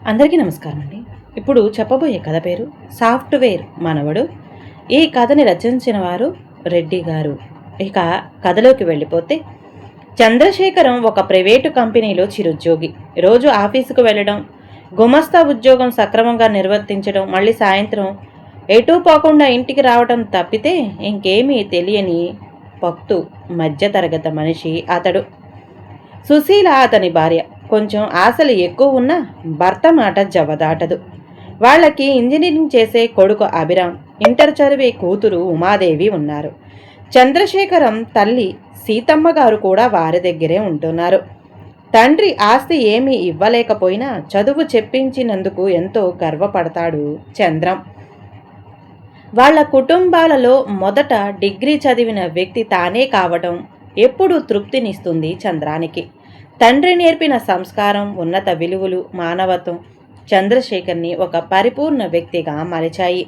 అందరికీ నమస్కారం అండి. ఇప్పుడు చెప్పబోయే కథ పేరు సాఫ్ట్‌వేర్ మనవడు. ఈ కథని రచించిన వారు రెడ్డి గారు. ఇక కథలోకి వెళ్ళిపోతే, చంద్రశేఖరం ఒక ప్రైవేటు కంపెనీలో చిరుద్యోగి. రోజు ఆఫీసుకు వెళ్ళడం, గుమస్తా ఉద్యోగం సక్రమంగా నిర్వర్తించడం, మళ్ళీ సాయంత్రం ఎటూ పోకుండా ఇంటికి రావడం తప్పితే ఇంకేమీ తెలియని పక్తు మధ్యతరగతి మనిషి అతడు. సుశీల అతని భార్య. కొంచెం ఆశలు ఎక్కువ ఉన్నా భర్త మాట జవదాటదు. వాళ్ళకి ఇంజనీరింగ్ చేసే కొడుకు అభిరామ్, ఇంటర్ చదివే కూతురు ఉమాదేవి ఉన్నారు. చంద్రశేఖరం తల్లి సీతమ్మ గారు కూడా వారి దగ్గరే ఉంటున్నారు. తండ్రి ఆస్తి ఏమీ ఇవ్వలేకపోయినా చదువు చెప్పించినందుకు ఎంతో గర్వపడతాడు చంద్రం. వాళ్ళ కుటుంబాలలో మొదట డిగ్రీ చదివిన వ్యక్తి తానే కావటం ఎప్పుడూ తృప్తినిస్తుంది చంద్రానికి. తండ్రి నేర్పిన సంస్కారం, ఉన్నత విలువలు, మానవత్వం చంద్రశేఖర్ని ఒక పరిపూర్ణ వ్యక్తిగా మలిచాయి.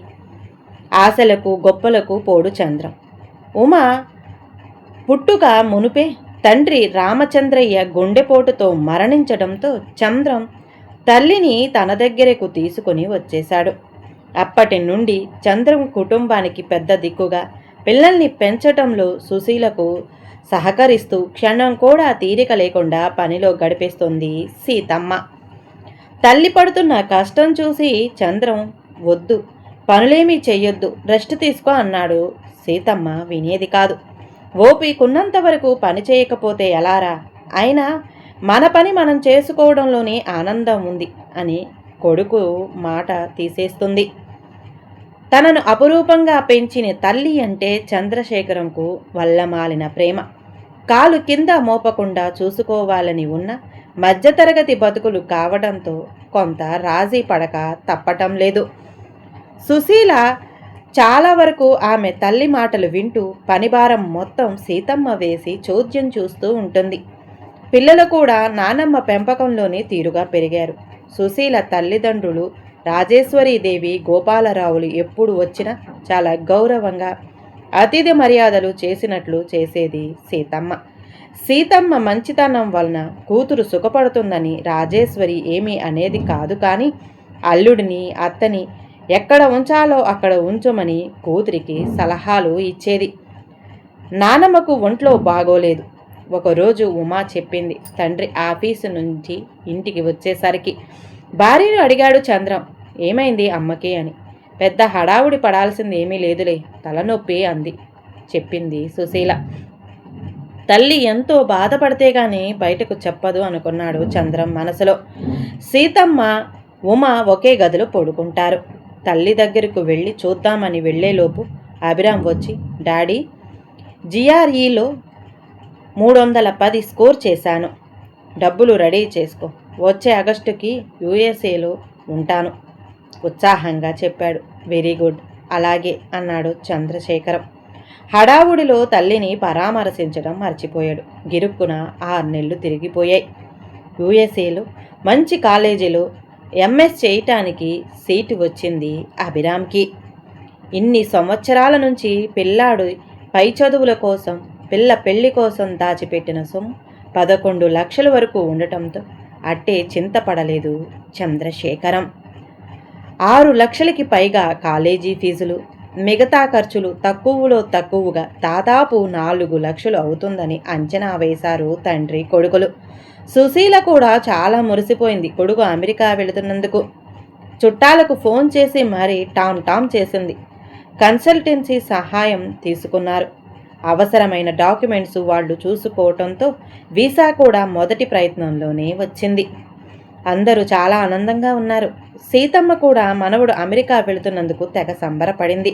ఆశలకు గొప్పలకు పోడు చంద్రం. ఉమా పుట్టుక మునుపే తండ్రి రామచంద్రయ్య గుండెపోటుతో మరణించడంతో చంద్రం తల్లిని తన దగ్గరకు తీసుకుని వచ్చేశాడు. అప్పటి నుండి చంద్రం కుటుంబానికి పెద్ద దిక్కుగా, పిల్లల్ని పెంచటంలో సుశీలకు సహకరిస్తూ క్షణం కూడా తీరిక లేకుండా పనిలో గడిపేస్తుంది సీతమ్మ. తల్లి పడుతున్న కష్టం చూసి చంద్రం, వద్దు, పనులేమీ చెయ్యొద్దు, రెస్ట్ తీసుకో అన్నాడు. సీతమ్మ వినేది కాదు. ఓపికున్నంత వరకు పని చేయకపోతే ఎలారా, అయినా మన పని మనం చేసుకోవడంలోనే ఆనందం ఉంది అని కొడుకు మాట తీసేస్తుంది. తనను అపురూపంగా పెంచిన తల్లి అంటే చంద్రశేఖరంకు వల్లమాలిన ప్రేమ. కాలు కింద మోపకుండా చూసుకోవాలని ఉన్న మధ్యతరగతి బతుకులు కావడంతో కొంత రాజీ పడక తప్పటం లేదు. సుశీల చాలా వరకు ఆమె తల్లి మాటలు వింటూ పనిభారం మొత్తం సీతమ్మ వేసి చోద్యం చూస్తూ ఉంటుంది. పిల్లలు కూడా నానమ్మ పెంపకంలోనే తీరుగా పెరిగారు. సుశీల తల్లిదండ్రులు రాజేశ్వరీదేవి, గోపాలరావులు ఎప్పుడు వచ్చినా చాలా గౌరవంగా అతిథి మర్యాదలు చేసినట్లు చేసేది సీతమ్మ. సీతమ్మ మంచితనం వలన కూతురు సుఖపడుతుందని రాజేశ్వరి ఏమీ అనేది కాదు. కానీ అల్లుడిని, అత్తని ఎక్కడ ఉంచాలో అక్కడ ఉంచమని కూతురికి సలహాలు ఇచ్చేది. నానమ్మకు ఒంట్లో బాగోలేదు. ఒకరోజు ఉమా చెప్పింది. తండ్రి ఆఫీసు నుంచి ఇంటికి వచ్చేసరికి భార్యను అడిగాడు చంద్రం, ఏమైంది అమ్మకి అని. పెద్ద హడావుడి పడాల్సింది ఏమీ లేదులే, తలనొప్పి అంది చెప్పింది సుశీల. తల్లి ఎంతో బాధపడితే గాని బయటకు చెప్పదు అనుకున్నాడు చంద్రం మనసులో. సీతమ్మ, ఉమ ఒకే గదిలో పడుకుంటారు. తల్లి దగ్గరకు వెళ్ళి చూద్దామని వెళ్లేలోపు అభిరామ్ వచ్చి, డాడీ, జిఆర్ఈలో 310 స్కోర్ చేశాను, డబ్బులు రెడీ చేసుకో, వచ్చే ఆగస్టుకి యూఎస్ఏలో ఉంటాను ఉత్సాహంగా చెప్పాడు. వెరీ గుడ్, అలాగే అన్నాడు చంద్రశేఖరం. హడావుడిలో తల్లిని పరామర్శించడం మర్చిపోయాడు. గిరుక్కున 6 నెలలు తిరిగిపోయాయి. యూఎస్ఏలో మంచి కాలేజీలో ఎంఎస్ చేయటానికి సీటు వచ్చింది అభిరామ్కి. ఇన్ని సంవత్సరాల నుంచి పిల్లాడు పై చదువుల కోసం, పిల్ల పెళ్లి కోసం దాచిపెట్టిన సొమ్ము 11 లక్షల వరకు ఉండటంతో అట్టే చింతపడలేదు చంద్రశేఖరం. 6 లక్షలకి పైగా కాలేజీ ఫీజులు, మిగతా ఖర్చులు తక్కువలో తక్కువగా దాదాపు 4 లక్షలు అవుతుందని అంచనా వేశారు తండ్రి కొడుకులు. సుశీల కూడా చాలా మురిసిపోయింది కొడుకు అమెరికా వెళుతున్నందుకు. చుట్టాలకు ఫోన్ చేసి మరీ టామ్ చేసింది. కన్సల్టెన్సీ సహాయం తీసుకున్నారు. అవసరమైన డాక్యుమెంట్స్ వాళ్ళు చూసుకోవటంతో వీసా కూడా మొదటి ప్రయత్నంలోనే వచ్చింది. అందరూ చాలా ఆనందంగా ఉన్నారు. సీతమ్మ కూడా మనవడు అమెరికా వెళుతున్నందుకు తెగ సంబరపడింది.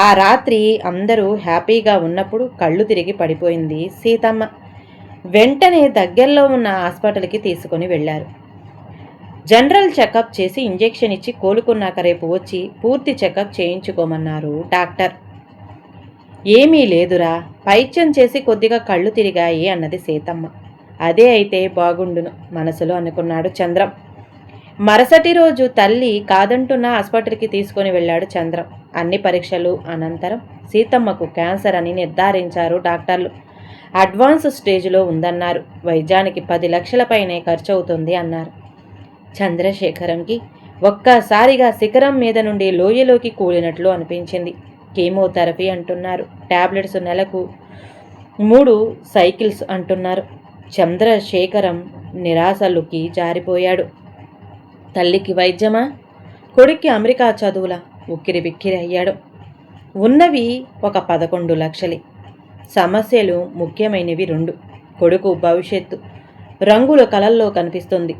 ఆ రాత్రి అందరూ హ్యాపీగా ఉన్నప్పుడు కళ్ళు తిరిగి పడిపోయింది సీతమ్మ. వెంటనే దగ్గరలో ఉన్న హాస్పిటల్కి తీసుకుని వెళ్ళారు. జనరల్ చెకప్ చేసి ఇంజెక్షన్ ఇచ్చి కోలుకున్నాక రేపు వచ్చి పూర్తి చెకప్ చేయించుకోమన్నారు డాక్టర్. ఏమీ లేదురా, పైత్యం చేసి కొద్దిగా కళ్ళు తిరిగాయి అన్నది సీతమ్మ. అదే అయితే బాగుండును మనసులో అనుకున్నాడు చంద్రం. మరుసటి రోజు తల్లి కాదంటున్న హాస్పిటల్కి తీసుకొని వెళ్ళాడు చంద్రం. అన్ని పరీక్షలు అనంతరం సీతమ్మకు క్యాన్సర్ అని నిర్ధారించారు డాక్టర్లు. అడ్వాన్స్ స్టేజ్లో ఉందన్నారు. వైద్యానికి 10 లక్షల పైనే ఖర్చు అవుతుంది అన్నారు. చంద్రశేఖరంకి ఒక్కసారిగా శిఖరం మీద నుండి లోయలోకి కూలినట్లు అనిపించింది. కీమోథెరపీ అంటున్నారు, టాబ్లెట్స్ నెలకు 3 సైకిల్స్ అంటున్నారు. చంద్రశేఖరం నిరాశలుకి జారిపోయాడు. తల్లికి వైద్యమా, కొడుక్కి అమెరికా చదువులా ఉక్కిరి బిక్కిరి అయ్యాడు. ఉన్నవి ఒక 11 లక్షలే. సమస్యలు ముఖ్యమైనవి 2. కొడుకు భవిష్యత్తు రంగుల కలల్లో కనిపిస్తుంది.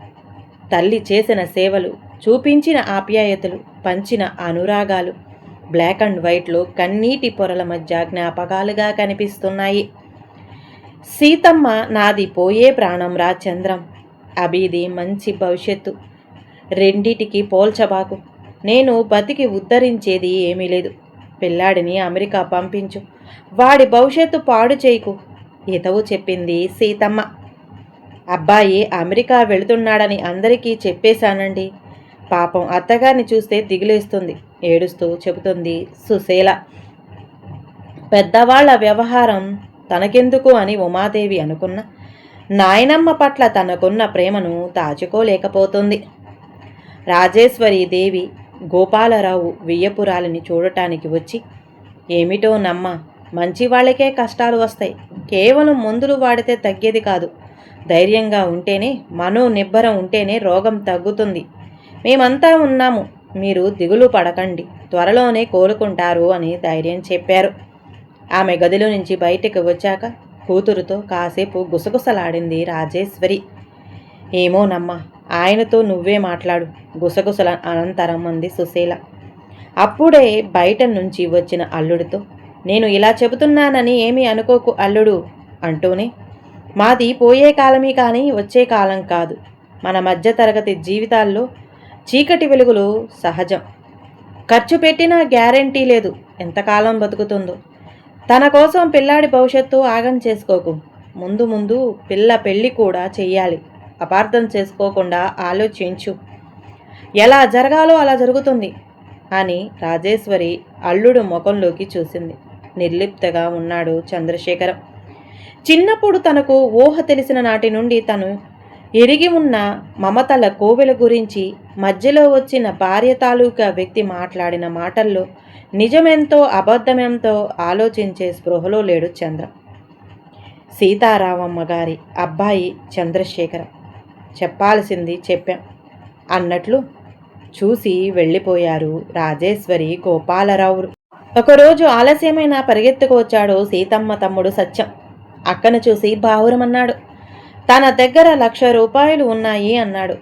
తల్లి చేసిన సేవలు, చూపించిన ఆప్యాయతలు, పంచిన అనురాగాలు బ్లాక్ అండ్ వైట్లో కన్నీటి పొరల మధ్య జ్ఞాపకాలుగా కనిపిస్తున్నాయి. సీతమ్మ నాది పోయే ప్రాణం రా చంద్రం, అభిది మంచి భవిష్యత్తు, రెండిటికి పోల్చబాకు. నేను బతికి ఉద్ధరించేది ఏమీ లేదు. పిల్లాడిని అమెరికా పంపించు, వాడి భవిష్యత్తు పాడు చేయకు, హితవు చెప్పింది సీతమ్మ. అబ్బాయి అమెరికా వెళుతున్నాడని అందరికీ చెప్పేశానండి. పాపం అత్తగారిని చూస్తే దిగులేస్తుంది, ఏడుస్తూ చెబుతుంది సుశీల. పెద్దవాళ్ల వ్యవహారం తనకెందుకు అని ఉమాదేవి అనుకున్న నాయనమ్మ పట్ల తనకున్న ప్రేమను దాచుకోలేకపోతుంది. రాజేశ్వరి దేవి గోపాలరావు వియ్యపురాలిని చూడటానికి వచ్చి, ఏమిటో నమ్మ, మంచి వాళ్ళకే కష్టాలు వస్తాయి, కేవలం మందులు వాడితే తగ్గేది కాదు, ధైర్యంగా ఉంటేనే, మనోనిబ్బరం ఉంటేనే రోగం తగ్గుతుంది, మేమంతా ఉన్నాము, మీరు దిగులు పడకండి, త్వరలోనే కోలుకుంటారు అని ధైర్యం చెప్పారు. ఆమె గదిలో నుంచి బయటకు వచ్చాక కూతురుతో కాసేపు గుసగుసలాడింది రాజేశ్వరి. ఏమోనమ్మా, ఆయనతో నువ్వే మాట్లాడు, గుసగుసల అనంతరం అంది సుశీల. అప్పుడే బయట నుంచి వచ్చిన అల్లుడితో, నేను ఇలా చెబుతున్నానని ఏమీ అనుకోకు అల్లుడు అంటూనే, మాది పోయే కాలమే కానీ వచ్చే కాలం కాదు. మన మధ్యతరగతి జీవితాల్లో చీకటి వెలుగులు సహజం. ఖర్చు పెట్టినా గ్యారెంటీ లేదు ఎంతకాలం బతుకుతుందో. తన కోసం పిల్లాడి భవిష్యత్తు ఆగం చేసుకోకు. ముందు ముందు పిల్ల పెళ్ళి కూడా చెయ్యాలి. అపార్థం చేసుకోకుండా ఆలోచించు. ఎలా జరగాలో అలా జరుగుతుంది అని రాజేశ్వరి అల్లుడు ముఖంలోకి చూసింది. నిర్లిప్తగా ఉన్నాడు చంద్రశేఖరం. చిన్నప్పుడు తనకు ఊహ తెలిసిన నాటి నుండి తను ఎరిగి ఉన్న మమతల కోవెల గురించి మధ్యలో వచ్చిన భార్య తాలూకా వ్యక్తి మాట్లాడిన మాటల్లో నిజమెంతో అబద్ధమెంతో ఆలోచించే స్పృహలో లేడు చంద్ర. సీతారామమ్మ గారి అబ్బాయి చంద్రశేఖరం, చెప్పాల్సింది చెప్పాం అన్నట్లు చూసి వెళ్ళిపోయారు రాజేశ్వరి గోపాలరావు. ఒకరోజు ఆలస్యమైన పరిగెత్తుకు వచ్చాడు సీతమ్మ తమ్ముడు సత్యం. అక్కను చూసి బావురమన్నాడు. తన దగ్గర 1,00,000 రూపాయలు ఉన్నాయి అన్నాడు.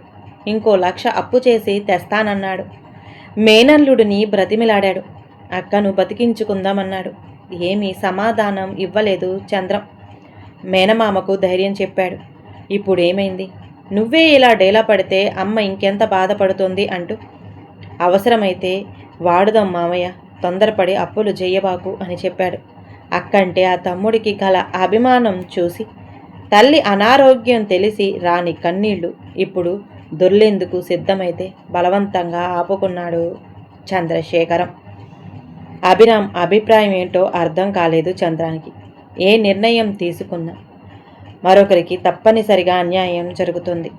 ఇంకో 1,00,000 అప్పు చేసి తెస్తానన్నాడు. మేనల్లుడిని బ్రతిమిలాడాడు. అక్కను బతికించుకుందామన్నాడు. ఏమీ సమాధానం ఇవ్వలేదు చంద్రం. మేనమామకు ధైర్యం చెప్పాడు. ఇప్పుడేమైంది? నువ్వే ఇలా డేలా పడితే అమ్మ ఇంకెంత బాధపడుతుంది అంటూ, అవసరమైతే వాడుదాం మామయ్య, తొందరపడి అప్పులు చెయ్యబాకు అని చెప్పాడు. అక్కంటే ఆ తమ్ముడికి గల అభిమానం చూసి తల్లి అనారోగ్యం తెలిసి రాని కన్నీళ్లు ఇప్పుడు దొర్లేందుకు సిద్ధమైతే బలవంతంగా ఆపుకున్నాడు చంద్రశేఖరం. అభిరామ్ అభిప్రాయం ఏంటో అర్థం కాలేదు చంద్రానికి. ఏ నిర్ణయం తీసుకున్నా మరొకరికి తప్పనిసరిగా అన్యాయం జరుగుతుంది.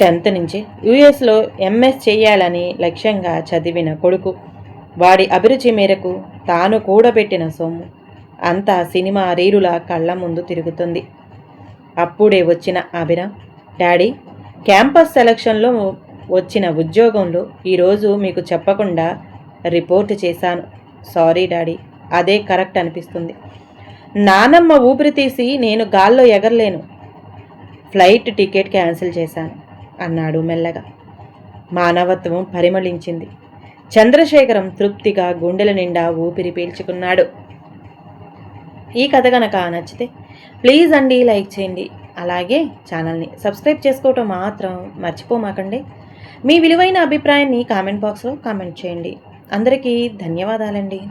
10th నుంచి యుఎస్లో ఎంఎస్ చేయాలని లక్ష్యంగా చదివిన కొడుకు, వాడి అభిరుచి మేరకు తాను కూడబెట్టిన సొమ్ము అంతా సినిమా రీలులా కళ్ళ ముందు తిరుగుతుంది. అప్పుడే వచ్చిన అభిరామ్, డాడీ, క్యాంపస్ సెలక్షన్లో వచ్చిన ఉద్యోగంలో ఈరోజు మీకు చెప్పకుండా రిపోర్ట్ చేశాను. సారీ డాడీ, అదే కరెక్ట్ అనిపిస్తుంది. నానమ్మ ఊపిరి తీసి నేను గాల్లో ఎగరలేను. ఫ్లైట్ టికెట్ క్యాన్సిల్ చేశాను అన్నాడు మెల్లగా. మానవత్వం పరిమళించింది. చంద్రశేఖరం తృప్తిగా గుండెల నిండా ఊపిరి పీల్చుకున్నాడు. ఈ కథ కనుక నచ్చితే ప్లీజ్ అండి లైక్ చేయండి. అలాగే ఛానల్ని సబ్స్క్రైబ్ చేసుకోవటం మాత్రం మర్చిపోమాకండి. మీ విలువైన అభిప్రాయాన్ని కామెంట్ బాక్స్లో కామెంట్ చేయండి. అందరికీ ధన్యవాదాలండి.